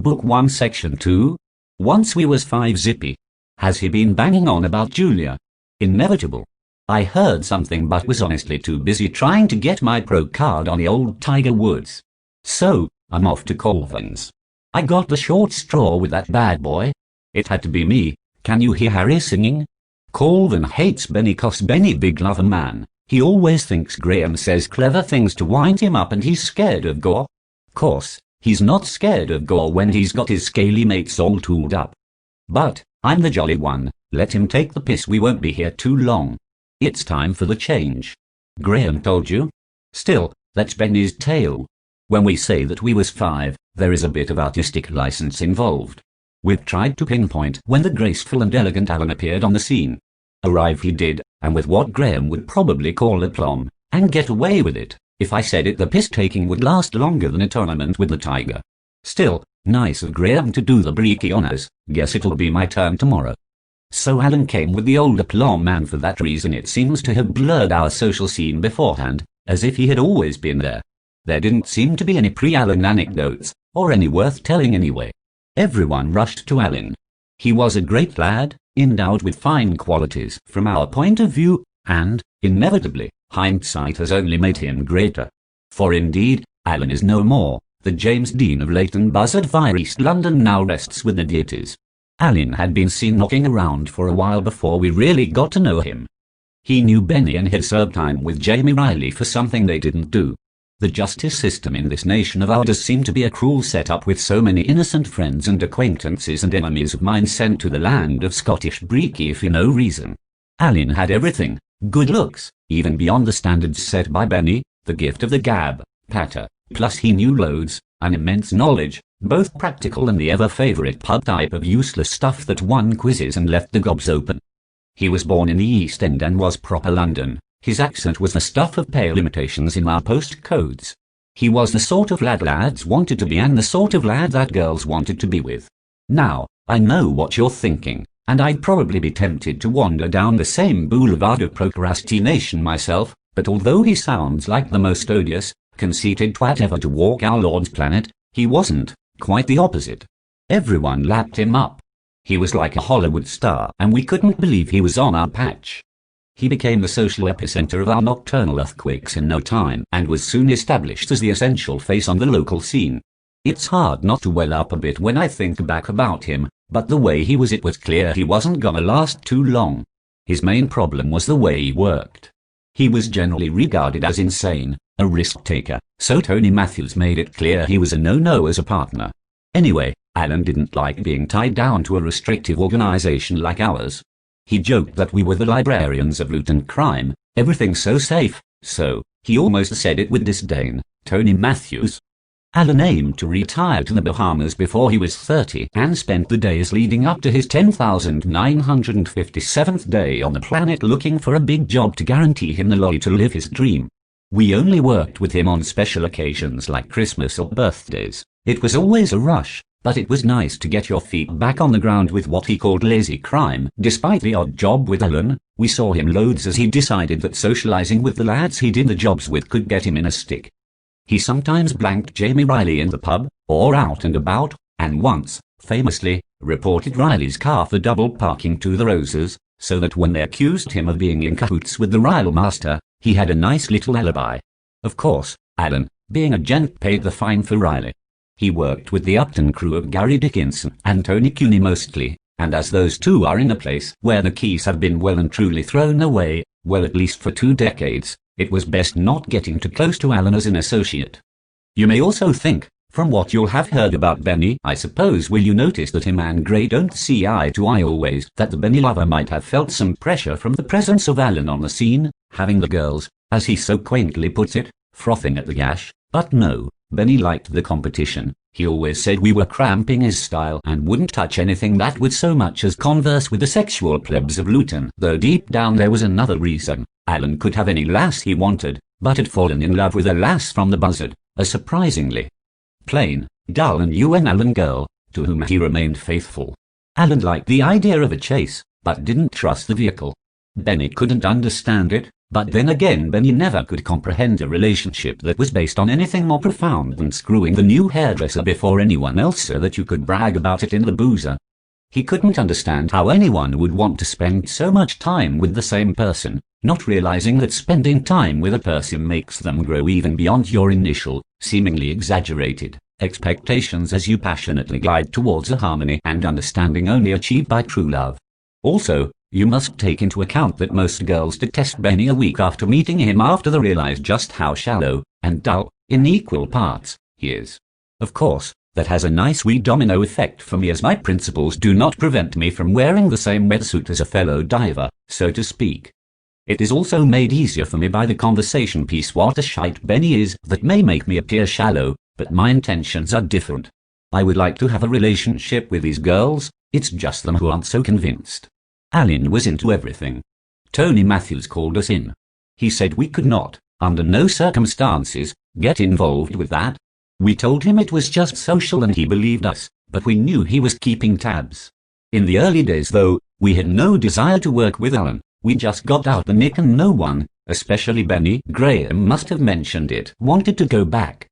Book 1 Section 2. Once we was 5 Zippy. Has he been banging on about Julia? Inevitable. I heard something but was honestly too busy trying to get my pro card on the old Tiger Woods. So, I'm off to Colvin's. I got the short straw with that bad boy. It had to be me. Can you hear Harry singing? Colvin hates Benny 'cause Benny big lover man. He always thinks Graham says clever things to wind him up and he's scared of Gore. Course, he's not scared of Gore when he's got his scaly mates all tooled up. But, I'm the jolly one, let him take the piss, we won't be here too long. It's time for the change. Graham told you? Still, that's Benny's tale. When we say that we was 5, there is a bit of artistic license involved. We've tried to pinpoint when the graceful and elegant Alan appeared on the scene. Arrive he did, and with what Graham would probably call aplomb, and get away with it. If I said it, the piss-taking would last longer than a tournament with the Tiger. Still, nice of Graham to do the breaky honours. Guess it'll be my turn tomorrow. So Alan came with the old aplomb, and for that reason it seems to have blurred our social scene beforehand, as if he had always been there. There didn't seem to be any pre-Alan anecdotes, or any worth telling anyway. Everyone rushed to Alan. He was a great lad, endowed with fine qualities from our point of view, and, inevitably, hindsight has only made him greater. For indeed, Alan is no more. The James Dean of Leighton Buzzard via East London now rests with the deities. Alan had been seen knocking around for a while before we really got to know him. He knew Benny and had served time with Jamie Riley for something they didn't do. The justice system in this nation of ours seemed to be a cruel setup, with so many innocent friends and acquaintances and enemies of mine sent to the land of Scottish breeky for no reason. Alan had everything: good looks, even beyond the standards set by Benny, the gift of the gab, patter, plus he knew loads, an immense knowledge, both practical and the ever-favourite pub type of useless stuff that won quizzes and left the gobs open. He was born in the East End and was proper London. His accent was the stuff of pale imitations in our postcodes. He was the sort of lad lads wanted to be and the sort of lad that girls wanted to be with. Now, I know what you're thinking, and I'd probably be tempted to wander down the same boulevard of procrastination myself, but although he sounds like the most odious, conceited twat ever to walk our Lord's planet, he wasn't. Quite the opposite. Everyone lapped him up. He was like a Hollywood star, and we couldn't believe he was on our patch. He became the social epicenter of our nocturnal earthquakes in no time, and was soon established as the essential face on the local scene. It's hard not to well up a bit when I think back about him, but the way he was, it was clear he wasn't gonna last too long. His main problem was the way he worked. He was generally regarded as insane, a risk-taker, so Tony Matthews made it clear he was a no-no as a partner. Anyway, Alan didn't like being tied down to a restrictive organization like ours. He joked that we were the librarians of loot and crime, everything so safe, so, he almost said it with disdain, Tony Matthews. Alan aimed to retire to the Bahamas before he was 30 and spent the days leading up to his 10,957th day on the planet looking for a big job to guarantee him the lolly to live his dream. We only worked with him on special occasions like Christmas or birthdays. It was always a rush, but it was nice to get your feet back on the ground with what he called lazy crime. Despite the odd job with Alan, we saw him loads as he decided that socializing with the lads he did the jobs with could get him in a stick. He sometimes blanked Jamie Riley in the pub, or out and about, and once, famously, reported Riley's car for double parking to the Roses, so that when they accused him of being in cahoots with the Ryle master, he had a nice little alibi. Of course, Alan, being a gent, paid the fine for Riley. He worked with the Upton crew of Gary Dickinson and Tony Cooney mostly, and as those two are in a place where the keys have been well and truly thrown away, well at least for 2 decades, it was best not getting too close to Alan as an associate. You may also think, from what you'll have heard about Benny, I suppose, will you notice that him and Gray don't see eye to eye always, that the Benny lover might have felt some pressure from the presence of Alan on the scene, having the girls, as he so quaintly puts it, frothing at the gash. But no, Benny liked the competition. He always said we were cramping his style and wouldn't touch anything that would so much as converse with the sexual plebs of Luton, though deep down there was another reason. Alan could have any lass he wanted, but had fallen in love with a lass from the Buzzard, a surprisingly plain, dull and Alan girl, to whom he remained faithful. Alan liked the idea of a chase, but didn't trust the vehicle. Benny couldn't understand it, But then again, Benny never could comprehend a relationship that was based on anything more profound than screwing the new hairdresser before anyone else so that you could brag about it in the boozer. He couldn't understand how anyone would want to spend so much time with the same person, not realizing that spending time with a person makes them grow even beyond your initial, seemingly exaggerated, expectations as you passionately glide towards a harmony and understanding only achieved by true love. Also, you must take into account that most girls detest Benny a week after meeting him after they realize just how shallow and dull, in equal parts, he is. Of course, that has a nice wee domino effect for me, as my principles do not prevent me from wearing the same wetsuit as a fellow diver, so to speak. It is also made easier for me by the conversation piece what a shite Benny is that may make me appear shallow, but my intentions are different. I would like to have a relationship with these girls, it's just them who aren't so convinced. Alan was into everything. Tony Matthews called us in. He said we could not, under no circumstances, get involved with that. We told him it was just social and he believed us, but we knew he was keeping tabs. In the early days though, we had no desire to work with Alan. We just got out the nick and no one, especially Benny Graham must have mentioned it, wanted to go back.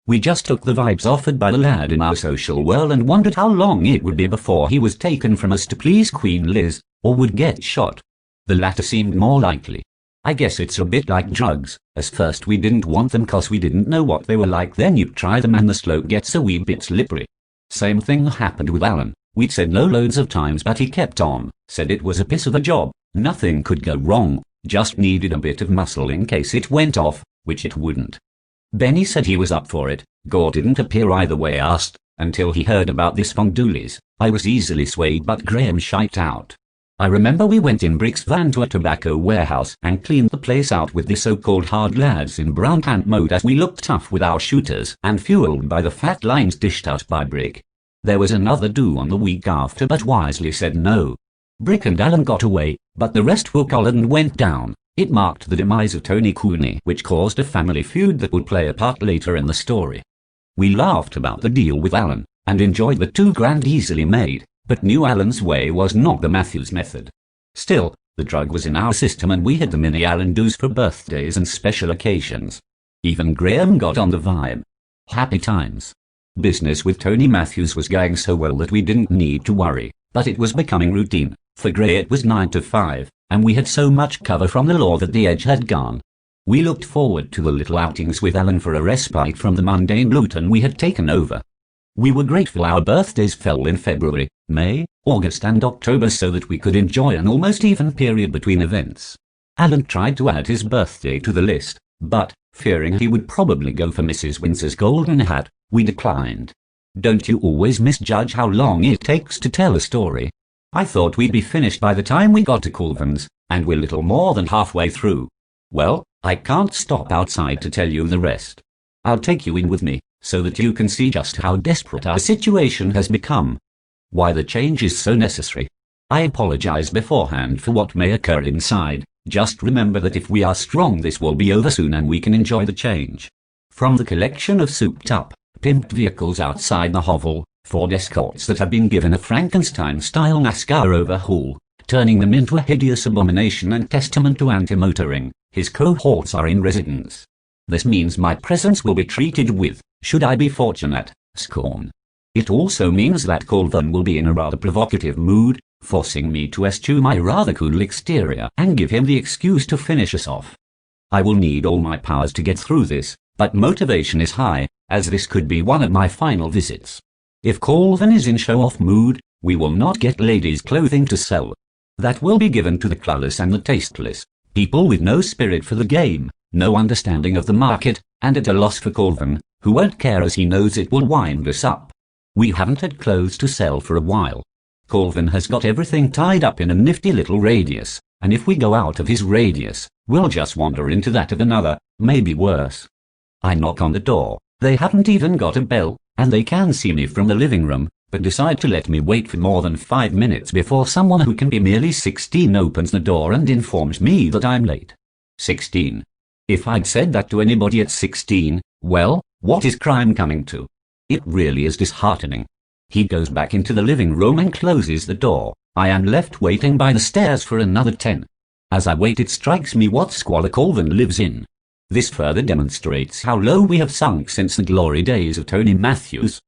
We just took the vibes offered by the lad in our social world and wondered how long it would be before he was taken from us to please Queen Liz, or would get shot. The latter seemed more likely. I guess it's a bit like drugs, as first we didn't want them cause we didn't know what they were like, then you try them and the slope gets a wee bit slippery. Same thing happened with Alan. We'd said no loads of times but he kept on, said it was a piss of a job, nothing could go wrong, just needed a bit of muscle in case it went off, which it wouldn't. Benny said he was up for it. Gore didn't appear either way asked, until he heard about this from Dooley's. I was easily swayed but Graham shite out. I remember we went in Brick's van to a tobacco warehouse and cleaned the place out with the so-called hard lads in brown pant mode as we looked tough with our shooters and fueled by the fat lines dished out by Brick. There was another do on the week after but wisely said no. Brick and Alan got away, but the rest were collared and went down. It marked the demise of Tony Cooney, which caused a family feud that would play a part later in the story. We laughed about the deal with Alan, and enjoyed the $2,000 easily made, but knew Alan's way was not the Matthews method. Still, the drug was in our system and we had the mini Alan dues for birthdays and special occasions. Even Graham got on the vibe. Happy times. Business with Tony Matthews was going so well that we didn't need to worry, but it was becoming routine. For Gray it was 9 to 5, and we had so much cover from the law that the edge had gone. We looked forward to the little outings with Alan for a respite from the mundane routine we had taken over. We were grateful our birthdays fell in February, May, August and October so that we could enjoy an almost even period between events. Alan tried to add his birthday to the list, but, fearing he would probably go for Mrs. Windsor's golden hat, we declined. Don't you always misjudge how long it takes to tell a story? I thought we'd be finished by the time we got to Colvin's, and we're little more than halfway through. Well, I can't stop outside to tell you the rest. I'll take you in with me, so that you can see just how desperate our situation has become. Why the change is so necessary. I apologize beforehand for what may occur inside. Just remember that if we are strong this will be over soon and we can enjoy the change. From the collection of souped-up, pimped vehicles outside the hovel, Ford Escorts that have been given a Frankenstein-style NASCAR overhaul, turning them into a hideous abomination and testament to anti-motoring, his cohorts are in residence. This means my presence will be treated with, should I be fortunate, scorn. It also means that Colvin will be in a rather provocative mood, forcing me to eschew my rather cool exterior and give him the excuse to finish us off. I will need all my powers to get through this, but motivation is high, as this could be one of my final visits. If Colvin is in show-off mood, we will not get ladies' clothing to sell. That will be given to the clueless and the tasteless, people with no spirit for the game, no understanding of the market, and at a loss for Colvin, who won't care as he knows it will wind us up. We haven't had clothes to sell for a while. Colvin has got everything tied up in a nifty little radius, and if we go out of his radius, we'll just wander into that of another, maybe worse. I knock on the door, they haven't even got a bell, and they can see me from the living room, but decide to let me wait for more than 5 minutes before someone who can be merely 16 opens the door and informs me that I'm late. 16. If I'd said that to anybody at 16, well, what is crime coming to? It really is disheartening. He goes back into the living room and closes the door. I am left waiting by the stairs for another 10. As I wait, it strikes me what squalor Colvin lives in. This further demonstrates how low we have sunk since the glory days of Tony Matthews.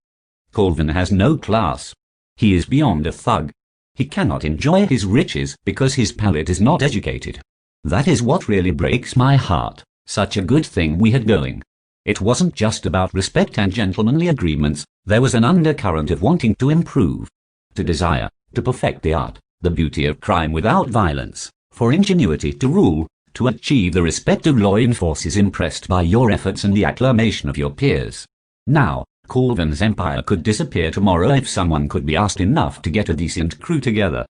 Colvin has no class. He is beyond a thug. He cannot enjoy his riches because his palate is not educated. That is what really breaks my heart. Such a good thing we had going. It wasn't just about respect and gentlemanly agreements, there was an undercurrent of wanting to improve, to desire, to perfect the art, the beauty of crime without violence, for ingenuity to rule, to achieve the respect of law enforcers impressed by your efforts and the acclamation of your peers. Now, Colvin's empire could disappear tomorrow if someone could be asked enough to get a decent crew together.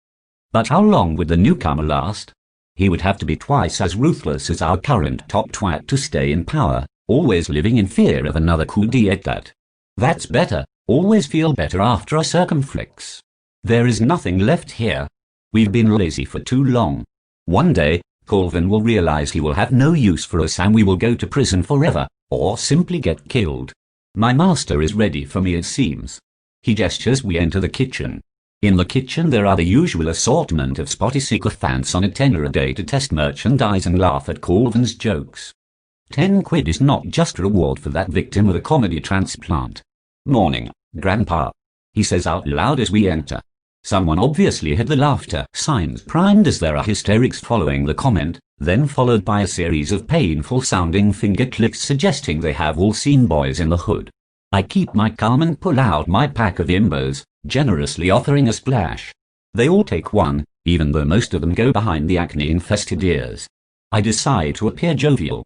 But how long would the newcomer last? He would have to be twice as ruthless as our current top twat to stay in power, always living in fear of another coup d'etat. That's better, always feel better after a circumflex. There is nothing left here. We've been lazy for too long. One day, Colvin will realize he will have no use for us and we will go to prison forever, or simply get killed. My master is ready for me, it seems. He gestures. We enter the kitchen. In the kitchen there are the usual assortment of spotty sycophants on a tenner a day to test merchandise and laugh at Colvin's jokes. 10 quid is not just reward for that victim of a comedy transplant. Morning, Grandpa, he says out loud as we enter. Someone obviously had the laughter signs primed as there are hysterics following the comment, then followed by a series of painful sounding finger clicks suggesting they have all seen Boys in the Hood. I keep my calm and pull out my pack of imbos, generously offering a splash. They all take one, even though most of them go behind the acne-infested ears. I decide to appear jovial.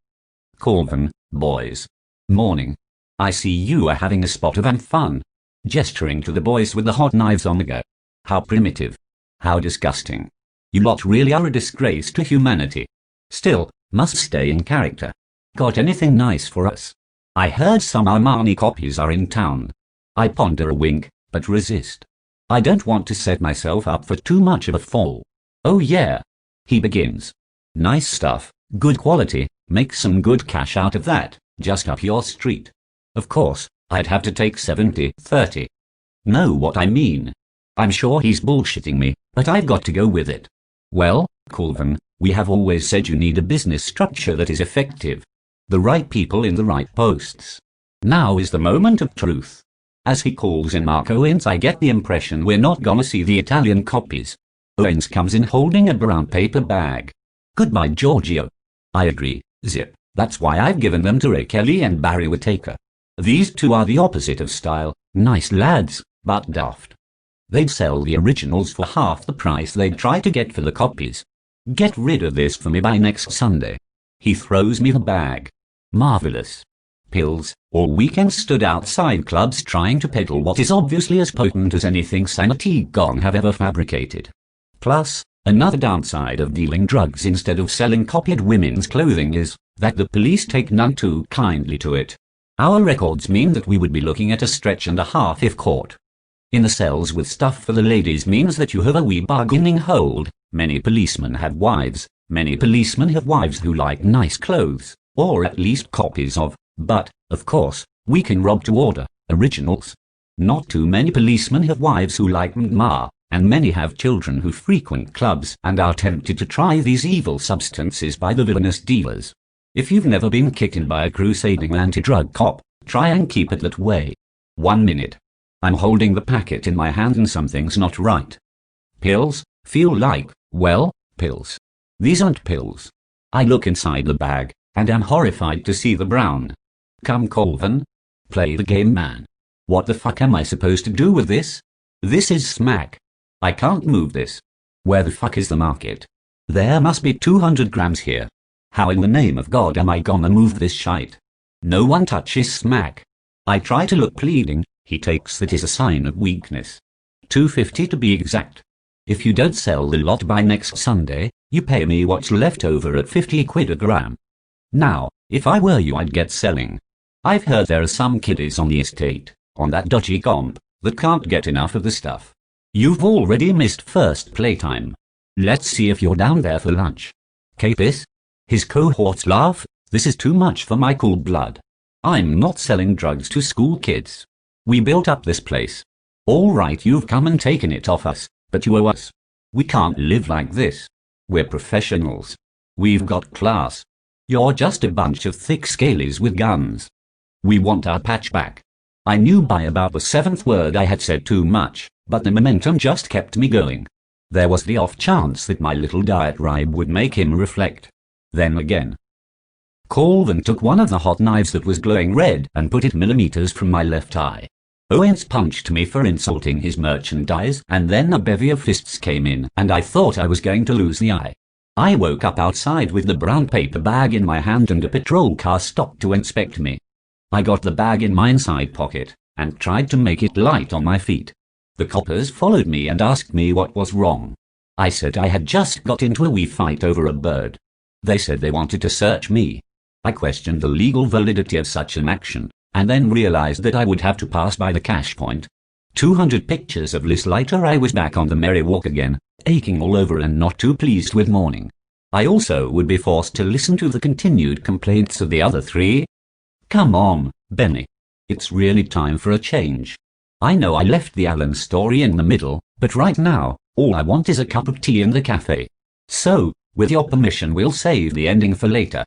Colvin, boys. Morning. I see you are having a spot of fun. Gesturing to the boys with the hot knives on the go. How primitive. How disgusting. You lot really are a disgrace to humanity. Still, must stay in character. Got anything nice for us? I heard some Armani copies are in town. I ponder a wink, but resist. I don't want to set myself up for too much of a fall. Oh yeah. He begins. Nice stuff, good quality, make some good cash out of that, just up your street. Of course, I'd have to take 70-30. Know what I mean? I'm sure he's bullshitting me, but I've got to go with it. Well, Colvin, we have always said you need a business structure that is effective. The right people in the right posts. Now is the moment of truth. As he calls in Mark Owens, I get the impression we're not gonna see the Italian copies. Owens comes in holding a brown paper bag. Goodbye, Giorgio. I agree, Zip. That's why I've given them to Ray Kelly and Barry Whittaker. These two are the opposite of style, nice lads, but daft. They'd sell the originals for half the price they'd try to get for the copies. Get rid of this for me by next Sunday. He throws me the bag. Marvelous. Pills, all weekend stood outside clubs trying to peddle what is obviously as potent as anything Sanity Gong have ever fabricated. Plus, another downside of dealing drugs instead of selling copied women's clothing is that the police take none too kindly to it. Our records mean that we would be looking at a stretch and a half if caught. In the cells with stuff for the ladies means that you have a wee bargaining hold. Many policemen have wives. Many policemen have wives who like nice clothes, or at least copies of, but, of course, we can rob to order, originals. Not too many policemen have wives who like ma, and many have children who frequent clubs and are tempted to try these evil substances by the villainous dealers. If you've never been kicked in by a crusading anti-drug cop, try and keep it that way. 1 minute. I'm holding the packet in my hand and something's not right. Pills? Feel like, well, pills. These aren't pills. I look inside the bag, and am horrified to see the brown. Come, Colvin. Play the game, man. What the fuck am I supposed to do with this? This is smack. I can't move this. Where the fuck is the market? There must be 200 grams here. How in the name of God am I gonna move this shite? No one touches smack. I try to look pleading. He takes that as a sign of weakness. 250 to be exact. If you don't sell the lot by next Sunday, you pay me what's left over at 50 quid a gram. Now, if I were you, I'd get selling. I've heard there are some kiddies on the estate, on that dodgy comp, that can't get enough of the stuff. You've already missed first playtime. Let's see if you're down there for lunch. Capis? His cohorts laugh. This is too much for my cool blood. I'm not selling drugs to school kids. We built up this place. All right, you've come and taken it off us, but you owe us. We can't live like this. We're professionals. We've got class. You're just a bunch of thick scalies with guns. We want our patch back. I knew by about the 7th word I had said too much, but the momentum just kept me going. There was the off chance that my little diatribe would make him reflect. Then again. Colvin took one of the hot knives that was glowing red and put it millimeters from my left eye. Owens punched me for insulting his merchandise, and then a bevy of fists came in, and I thought I was going to lose the eye. I woke up outside with the brown paper bag in my hand and a patrol car stopped to inspect me. I got the bag in my inside pocket and tried to make it light on my feet. The coppers followed me and asked me what was wrong. I said I had just got into a wee fight over a bird. They said they wanted to search me. I questioned the legal validity of such an action, and then realized that I would have to pass by the cash point. 200 pictures of Liz later, I was back on the merry walk again, aching all over and not too pleased with morning. I also would be forced to listen to the continued complaints of the other three. Come on, Benny. It's really time for a change. I know I left the Alan story in the middle, but right now, all I want is a cup of tea in the cafe. So, with your permission, we'll save the ending for later.